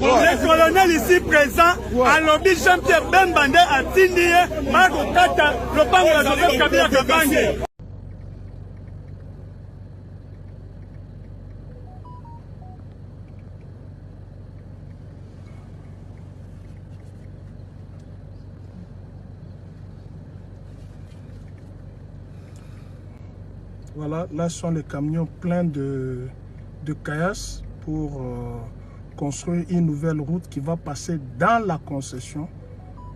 Le colonel ici présent, à lobby Jean-Pierre Bembande a signé Marco Kata, le pango de Joseph Kabila Kabange. Voilà, là sont les camions pleins de caillasses pour construire une nouvelle route qui va passer dans la concession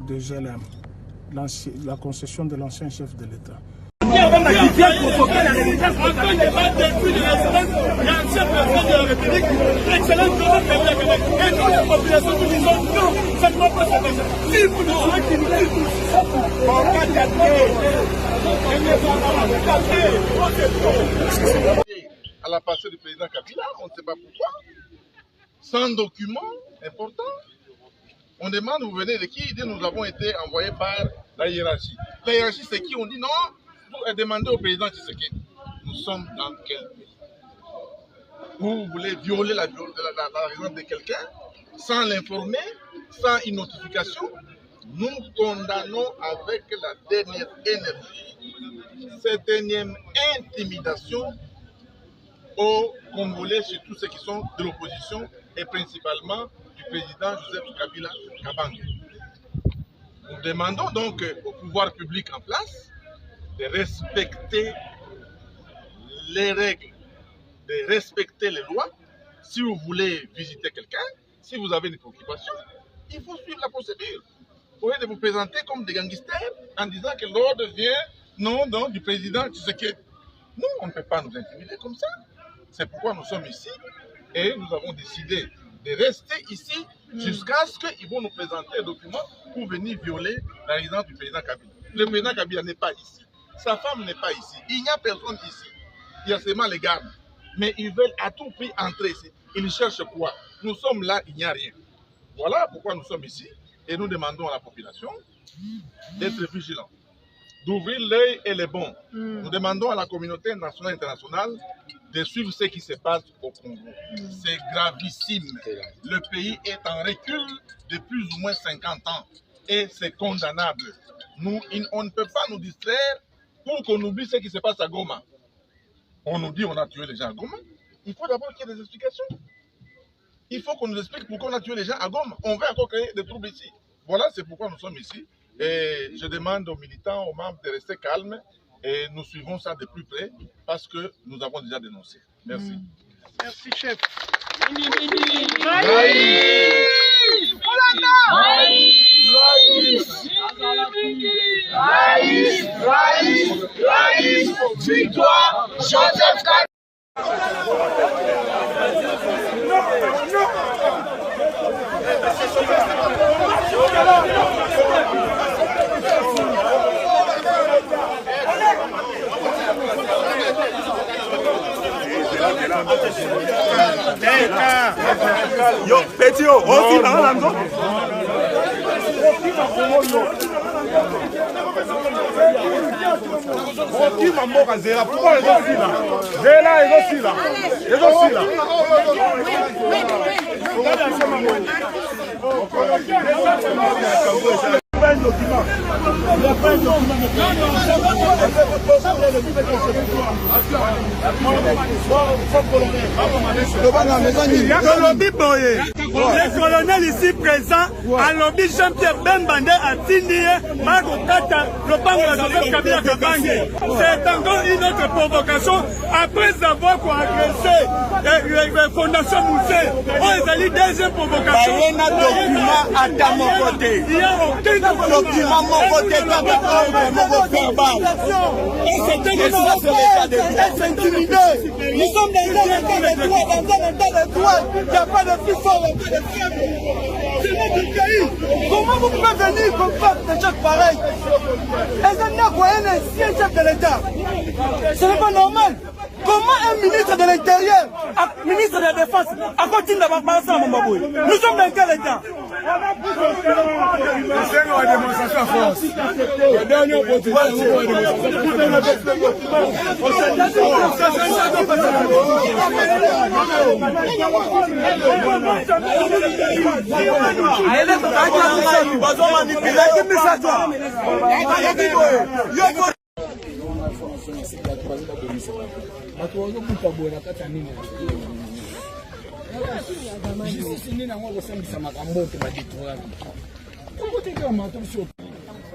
de GLM, la concession de l'ancien chef de l'État. À la passée du président Kabila, on ne sait pas pourquoi, sans document important, on demande vous venez de qui? Il dit nous avons été envoyés par la hiérarchie. La hiérarchie c'est qui? On dit non, vous demandez au président Tshisekedi. Nous sommes dans quel pays? Vous voulez violer la raison de quelqu'un sans l'informer, sans une notification? Nous condamnons avec la dernière énergie cette énième intimidation aux Congolais, surtout ceux qui sont de l'opposition et principalement du président Joseph Kabila Kabange. Nous demandons donc au pouvoir public en place de respecter les règles, de respecter les lois. Si vous voulez visiter quelqu'un, si vous avez une préoccupation, il faut suivre la procédure. Au lieu de vous présenter comme des gangsters en disant que l'ordre vient du président Tshisekedi. Nous, on ne peut pas nous intimider comme ça. C'est pourquoi nous sommes ici et nous avons décidé de rester ici jusqu'à ce qu'ils vont nous présenter un document pour venir violer la résidence du président Kabila. Le président Kabila n'est pas ici. Sa femme n'est pas ici. Il n'y a personne ici. Il y a seulement les gardes. Mais ils veulent à tout prix entrer ici. Ils cherchent quoi? Nous sommes là, il n'y a rien. Voilà pourquoi nous sommes ici. Et nous demandons à la population d'être vigilants, d'ouvrir l'œil et les bons. Nous demandons à la communauté nationale et internationale de suivre ce qui se passe au Congo. C'est gravissime. Le pays est en recul de plus ou moins 50 ans. Et c'est condamnable. On ne peut pas nous distraire pour qu'on oublie ce qui se passe à Goma. On nous dit qu'on a tué les gens à Goma. Il faut d'abord qu'il y ait des explications. Il faut qu'on nous explique pourquoi on a tué les gens à Goma. On veut encore créer des troubles ici. Voilà, c'est pourquoi nous sommes ici. Et je demande aux militants, aux membres de rester calmes. Et nous suivons ça de plus près parce que nous avons déjà dénoncé. Merci. Merci, chef. Victoire, Joseph Kabila. Yo, petit, aussi dans la zone. Pourquoi les aussi là? Les aussi là. Le colonel ici présent, à lobby Jean-Pierre Bembande a signé Marco Kata, le pango de Joseph Kabila Kabange. C'est encore une autre provocation après avoir agressé la fondation Moussé. On a eu deuxième provocation. Il y a un document à ta mon côté. Il n'y a aucun document mon côté. Et c'est intimidé. Nous sommes dans un état de droit. Il n'y a pas de plus fort. C'est notre pays. Comment vous pouvez venir comme ça de chef pareil? Et ça n'a pas un chef de l'État. Ce n'est pas normal. Comment un ministre de l'Intérieur, un ministre de la Défense, a continué à passer à Mambaboui? Nous sommes dans quel état? C'est une démonstration à force. La dernière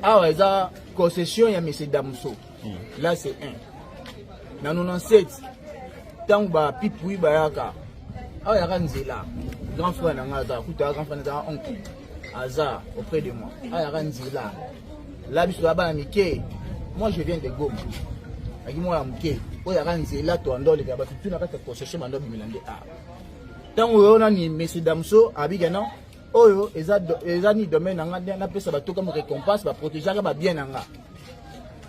ah ouais, ça concession il y a M. Damso. Là c'est un. Dans 97, tant que Pipoui Bayaka, ah il y a Ranzela, grand frère Nangada, grand frère Nangada, oncle, Azar auprès de moi. Ah il y a Ranzela. Là bisou là-bas Mickey. Moi je viens de Goma. Avec moi Mickey. Oh il y a Ranzela, toi en dehors les gars, tu n'as pas de concession maintenant Bimilande. Tant que on a ni M. Damso, Abigana. Oh, ils ont ni domaine en gagne, on appelle ça comme récompense, va protéger, va bien en gagne.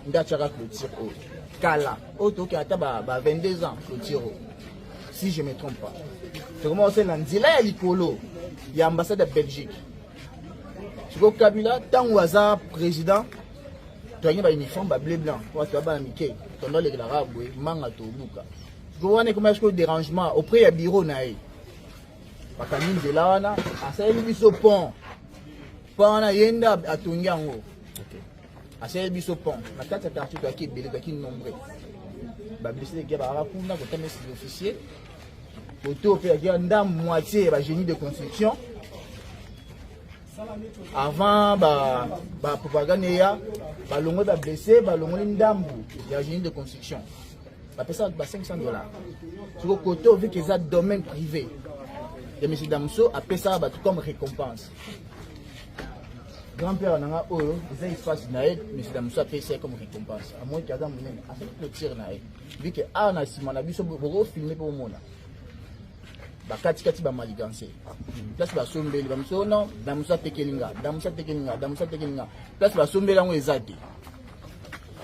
Ndachara clôture, oh, Kala, oh, qui a 22 ans clôture, si je ne me trompe pas. C'est comment on sait l'Anzila et l'Icolo, il y a l'ambassade de Belgique. Tu vois Kabila, tant que hasard président, tu as un uniforme bleu blanc, tu as un Mickey, tu as les arabes, manga to buka. Tu vois comment est-ce que le dérangement auprès du bureau naï. Bakani de la wana asali biso pont wana yenda atongi yango asali biso pont na kati ya quartier toaki belé ki nombre ba blessé les gars ba kuna ko tamé les officiers auto pe ya ndam moitié ba génie de construction avant ba propagande ya ba longo ba blessé ba longo ndambu ya génie de construction ba pesa ba $500 sur côté vu que ça domaine privé. Et M. Damso a fait ça comme récompense. Grand-père Nanga Oyo, les espaces naïs, M. Damso a fait ça comme récompense. À moins qu'il y ait un moment, à fait le tir naïs. Vu que Arna Simon a vu ce beau filmé pour moi. Bakati Kati ba maligancé. Place ba sombe, Damso non, Damso a tekelinga, Damso a tekelinga, Damso a tekelinga. Place ba sombe là où ils aident.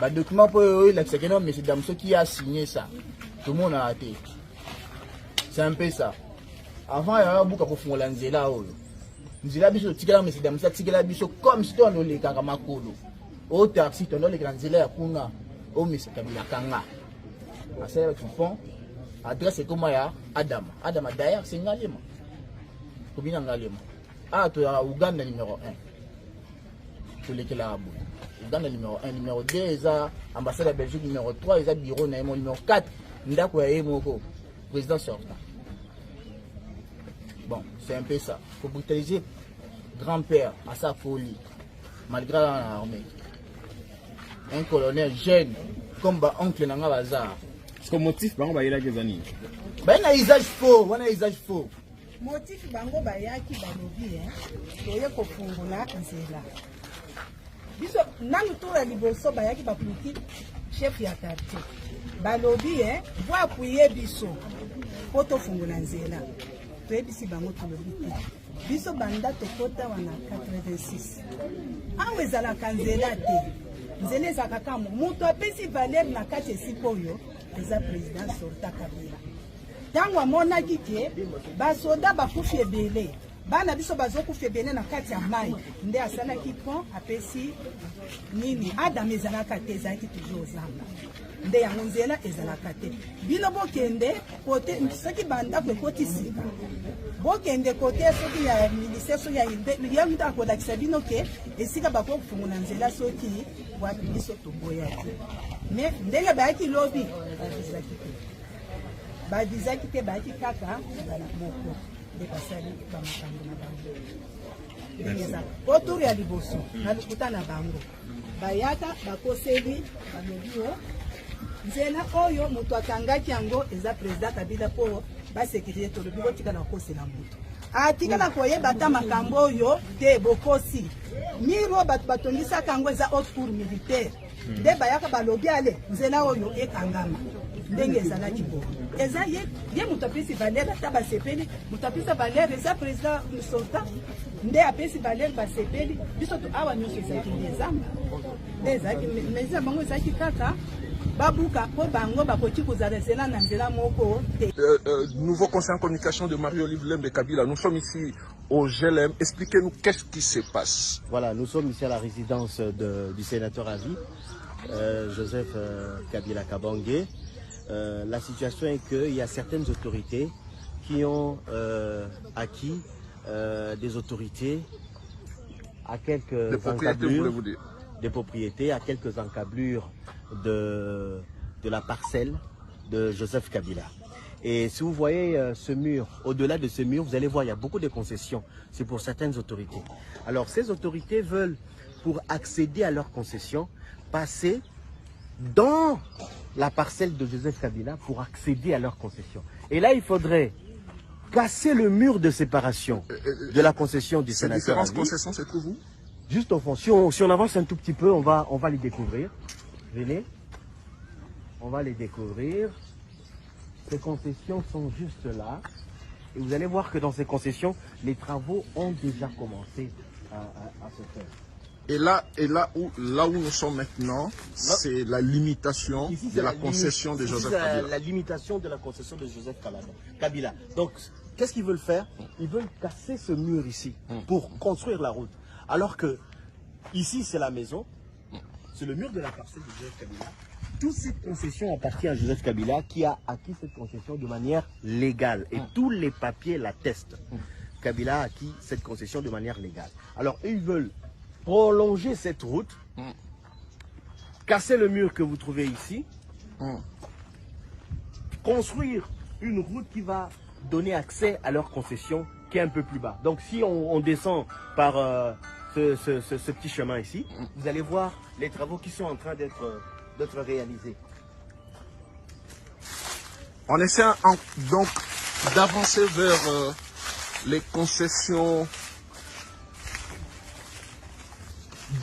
Ba document pour eux, là c'est que non, M. Damso qui a signé ça. Tout le monde a raté. C'est un peu ça. Avant, il y a beaucoup de gens qui ont là. Nzela biso tikela M. Damso tikela biso comme si on le kanga makolo. Au taxi on le grand zela ya kuna au M. Kabila kanga. Asala tu fond adresse comme ya Adam. Adam d'ailleurs c'est Ngalema. Kobina Ngalema. Ah to ya Uganda numéro 1. Pour lesquels à Abou. Uganda numéro 1, numéro 2 eza ambassade de Belgique numéro 3 eza bureau na numéro 4 ndako ya Emoko président sortant. Bon, c'est un peu ça. Il faut brutaliser grand-père à sa folie, malgré l'armée. Un colonel jeune, comme oncle Nanga Bazar. Est-ce que le motif, c'est qu'il y a des années? Il y a un usage faux. Motif, bango bayaki balobi, toye kofungola nzela. Biso nanu tura liboso bayaki bapuki chef ya quartier. Balobi, vo appuyer biso, poto fungola nzela. Toyebisi bango tolobi te biso banda tokota wana 86 awe ezalaka nzela te nzela ezalaka kamo moto apesi valer na kati esika oyo eza président sorta Kabila ntango amonaki ke basoda bakufi ebele bana biso bazokufa ebele na kati ya mai nde asalaki pont apesi nini Adam ezalaka te ezalaki toujours ozamba nde yango nzela ezalaka te bino bokende kote soki bandako ekoti sika bokende kote soki ya ministère soki ya mutu akolakisa bino ke esika bakofungola nzela soki wapi biso toboya te me ndenge bayaki lobi babizaki te bayaki kaka bana moko nde basali bamakambo na bango ndenge eza autour ya liboso na lokuta na bango bayaka bakoseli balobi o nzela oyo moto akangaki yango eza président Kabila po basekirite tolobi botika na kosela moto atikala koyeba ata makambo oyo te bokosi miro bato batongisaka yango eza haute cour militaire nde bayaka balobi ale nzela oyo ekangama ndenge ezalaki bo eza ye moto apesi valer ata basepeli moto apesa valer eza président sortant nde apesi valer basepeli biso to awa nyonso ezalaki nde ezamba nde ezalaki mais eza bango ezalaki kaka Nouveau conseiller en communication de Marie-Olive Lembe Kabila. Nous sommes ici au GLM. Expliquez-nous qu'est-ce qui se passe. Voilà, nous sommes ici à la résidence du sénateur à vie, Joseph Kabila Kabange. La situation est qu'il y a certaines autorités qui ont acquis des autorités à quelques encablures, des propriétés à quelques encablures de la parcelle de Joseph Kabila. Et si vous voyez ce mur, au-delà de ce mur, vous allez voir, il y a beaucoup de concessions. C'est pour certaines autorités. Alors, ces autorités veulent, pour accéder à leurs concessions, passer dans la parcelle de Joseph Kabila pour accéder à leurs concessions. Et là, il faudrait casser le mur de séparation de la concession du sénateur. Ces différentes concessions se trouvent où? Juste au fond. Si on avance un tout petit peu, on va les découvrir. Venez. On va les découvrir. Ces concessions sont juste là. Et vous allez voir que dans ces concessions, les travaux ont déjà commencé à se faire. Et là où nous sommes maintenant, c'est la limitation de la concession de Joseph Kabila. La limitation de la concession de Joseph Kabila. Donc, qu'est-ce qu'ils veulent faire? Ils veulent casser ce mur ici pour construire la route. Alors que ici, c'est la maison, c'est le mur de la parcelle de Joseph Kabila. Toute cette concession appartient à Joseph Kabila qui a acquis cette concession de manière légale. Et tous les papiers l'attestent. Kabila a acquis cette concession de manière légale. Alors, ils veulent prolonger cette route, casser le mur que vous trouvez ici, construire une route qui va donner accès à leur concession qui est un peu plus bas. Donc si on descend par ce petit chemin ici, vous allez voir les travaux qui sont en train d'être réalisés. On essaie donc d'avancer vers les concessions.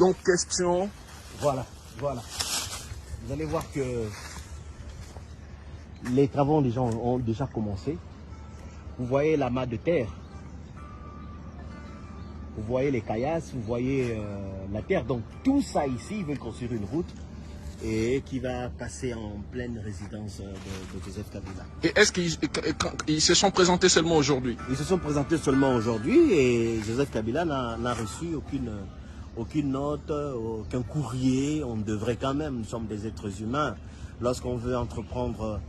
Donc, question. Voilà. Vous allez voir que les travaux ont déjà commencé. Vous voyez l'amas de terre. Vous voyez les caillasses, vous voyez la terre. Donc, tout ça ici, ils veulent construire une route et qui va passer en pleine résidence de Joseph Kabila. Et est-ce qu'ils se sont présentés seulement aujourd'hui? Ils se sont présentés seulement aujourd'hui et Joseph Kabila n'a reçu aucune note, aucun courrier. On devrait quand même, nous sommes des êtres humains, lorsqu'on veut entreprendre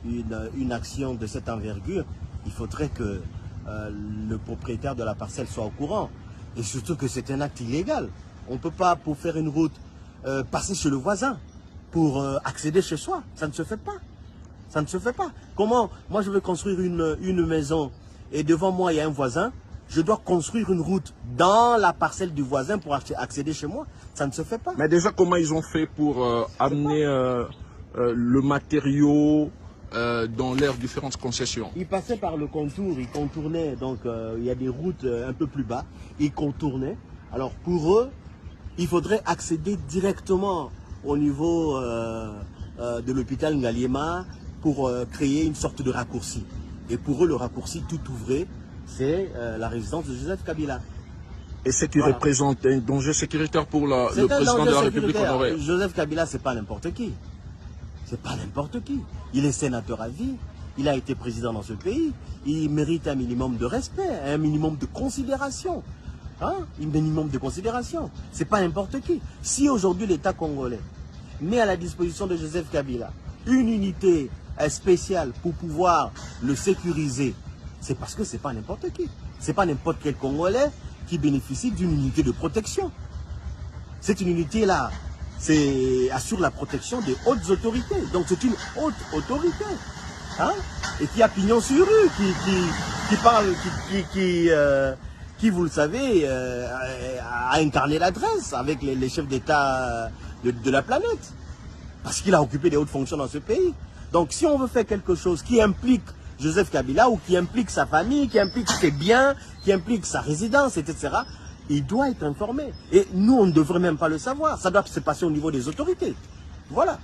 une action de cette envergure, il faudrait que le propriétaire de la parcelle soit au courant. Et surtout que c'est un acte illégal. On ne peut pas, pour faire une route, passer chez le voisin pour accéder chez soi. Ça ne se fait pas. Ça ne se fait pas. Comment, moi je veux construire une maison et devant moi il y a un voisin, je dois construire une route dans la parcelle du voisin pour accéder chez moi. Ça ne se fait pas. Mais déjà, comment ils ont fait pour amener le matériau dans leurs différentes concessions? Ils passaient par le contour, ils contournaient. Donc, il y a des routes un peu plus bas. Ils contournaient. Alors, pour eux, il faudrait accéder directement au niveau de l'hôpital Ngaliema pour créer une sorte de raccourci. Et pour eux, le raccourci tout ouvré, c'est la résidence de Joseph Kabila. Et ce qui représente un danger sécuritaire pour le président de la République honorée. Joseph Kabila, c'est pas n'importe qui. C'est pas n'importe qui. Il est sénateur à vie. Il a été président dans ce pays. Il mérite un minimum de respect, un minimum de considération. Hein? Un minimum de considération. C'est pas n'importe qui. Si aujourd'hui l'État congolais met à la disposition de Joseph Kabila une unité spéciale pour pouvoir le sécuriser, c'est parce que c'est pas n'importe qui. C'est pas n'importe quel Congolais qui bénéficie d'une unité de protection. Cette unité-là, assure la protection des hautes autorités. Donc c'est une haute autorité. Hein? Et qui a pignon sur rue, qui parle, qui, vous le savez, a incarné l'adresse avec les chefs d'État de la planète. Parce qu'il a occupé des hautes fonctions dans ce pays. Donc si on veut faire quelque chose qui implique Joseph Kabila ou qui implique sa famille, qui implique ses biens, qui implique sa résidence, etc., il doit être informé. Et nous, on ne devrait même pas le savoir. Ça doit se passer au niveau des autorités. Voilà.